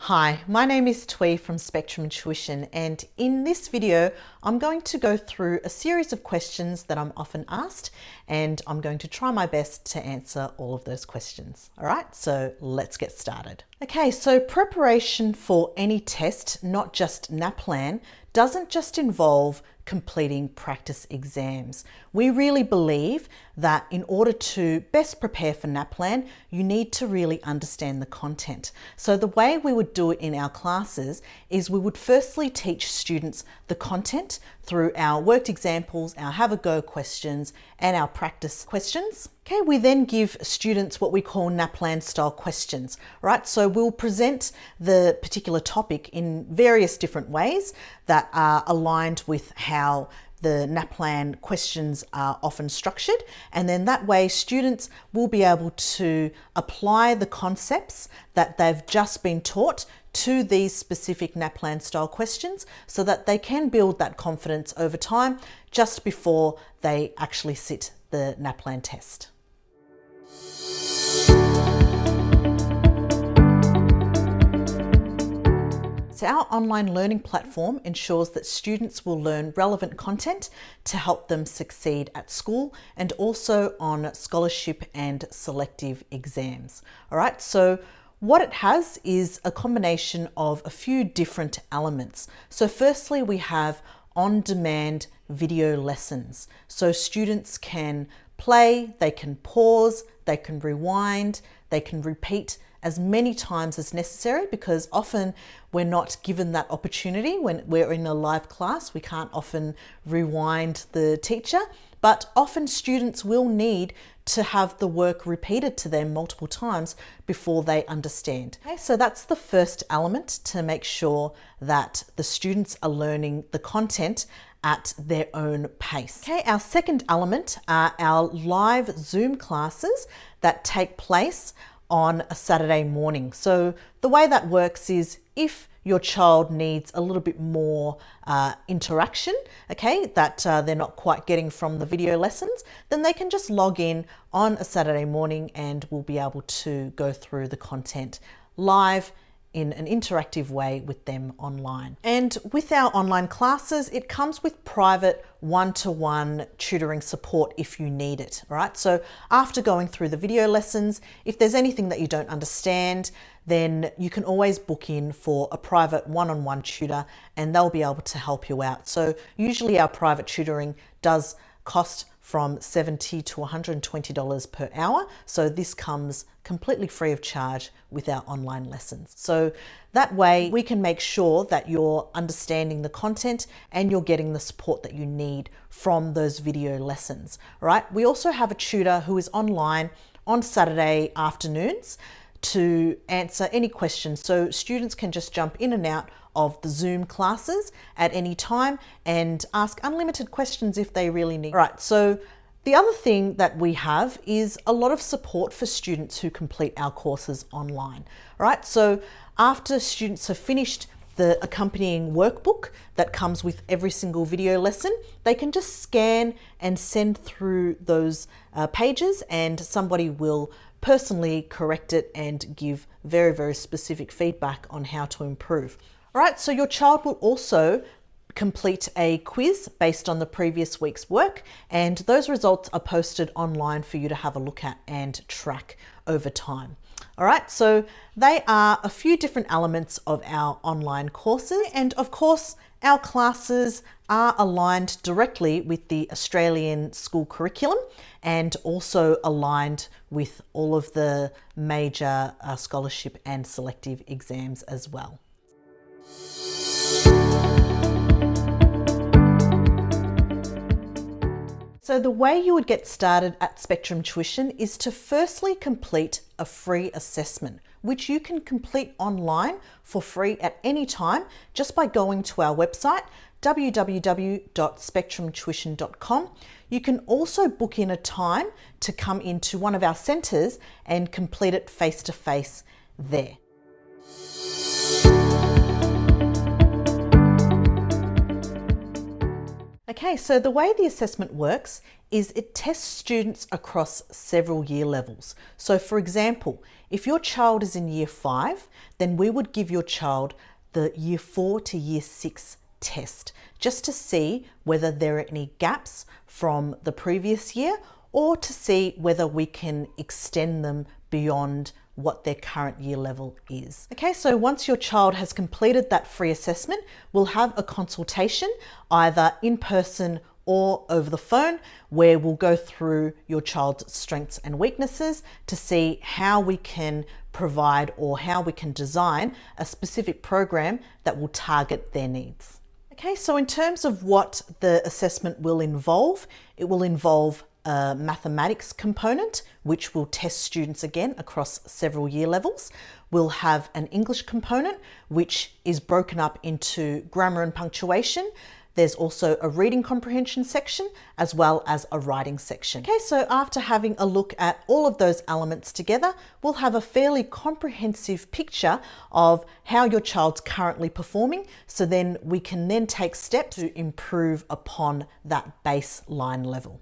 Hi, my name is Twee from Spectrum Tuition, and in this video I'm going to go through a series of questions that I'm often asked, and I'm going to try my best to answer all of those questions. All right, so let's get started. Okay, so preparation for any test, not just NAPLAN, doesn't just involve completing practice exams. We really believe that in order to best prepare for NAPLAN, you need to really understand the content. So the way we would do it in our classes is we would firstly teach students the content through our worked examples, our have a go questions, and our practice questions. Okay, we then give students what we call NAPLAN style questions, right? So we'll present the particular topic in various different ways that are aligned with how the NAPLAN questions are often structured, and then that way students will be able to apply the concepts that they've just been taught to these specific NAPLAN style questions so that they can build that confidence over time just before they actually sit the NAPLAN test. So our online learning platform ensures that students will learn relevant content to help them succeed at school and also on scholarship and selective exams. All right, so what it has is a combination of a few different elements. So firstly, we have on-demand video lessons. So students can play, they can pause, they can rewind, they can repeat as many times as necessary, because often we're not given that opportunity when we're in a live class. We can't often rewind the teacher, but often students will need to have the work repeated to them multiple times before they understand. Okay, so that's the first element, to make sure that the students are learning the content at their own pace. Okay, our second element are our live Zoom classes that take place on a Saturday morning. So the way that works is if your child needs a little bit more interaction, okay, that they're not quite getting from the video lessons, then they can just log in on a Saturday morning and we'll be able to go through the content live in an interactive way with them online. And with our online classes, it comes with private one-to-one tutoring support if you need it, right? So after going through the video lessons, if there's anything that you don't understand, then you can always book in for a private one-on-one tutor and they'll be able to help you out. So usually our private tutoring does cost from $70 to $120 per hour. So this comes completely free of charge with our online lessons. So that way we can make sure that you're understanding the content and you're getting the support that you need from those video lessons, right? We also have a tutor who is online on Saturday afternoons to answer any questions. So students can just jump in and out of the Zoom classes at any time and ask unlimited questions if they really need. Right, so the other thing that we have is a lot of support for students who complete our courses online. Right, so after students have finished the accompanying workbook that comes with every single video lesson, they can just scan and send through those pages and somebody will personally correct it and give very, very specific feedback on how to improve. All right, so your child will also complete a quiz based on the previous week's work, and those results are posted online for you to have a look at and track over time. All right, so they are a few different elements of our online courses, and of course our classes are aligned directly with the Australian school curriculum and also aligned with all of the major scholarship and selective exams as well. So the way you would get started at Spectrum Tuition is to firstly complete a free assessment, which you can complete online for free at any time just by going to our website, www.spectrumtuition.com. You can also book in a time to come into one of our centres and complete it face-to-face there. Okay, so the way the assessment works is it tests students across several year levels. So for example, if your child is in year 5, then we would give your child the year 4 to year 6 test, just to see whether there are any gaps from the previous year, or to see whether we can extend them beyond what their current year level is. Okay, so once your child has completed that free assessment, we'll have a consultation either in person or over the phone, where we'll go through your child's strengths and weaknesses to see how we can provide or how we can design a specific program that will target their needs. Okay, so in terms of what the assessment will involve, it will involve a mathematics component, which will test students again across several year levels. We'll have an English component, which is broken up into grammar and punctuation. There's also a reading comprehension section as well as a writing section. Okay, so after having a look at all of those elements together, we'll have a fairly comprehensive picture of how your child's currently performing, so then we can then take steps to improve upon that baseline level.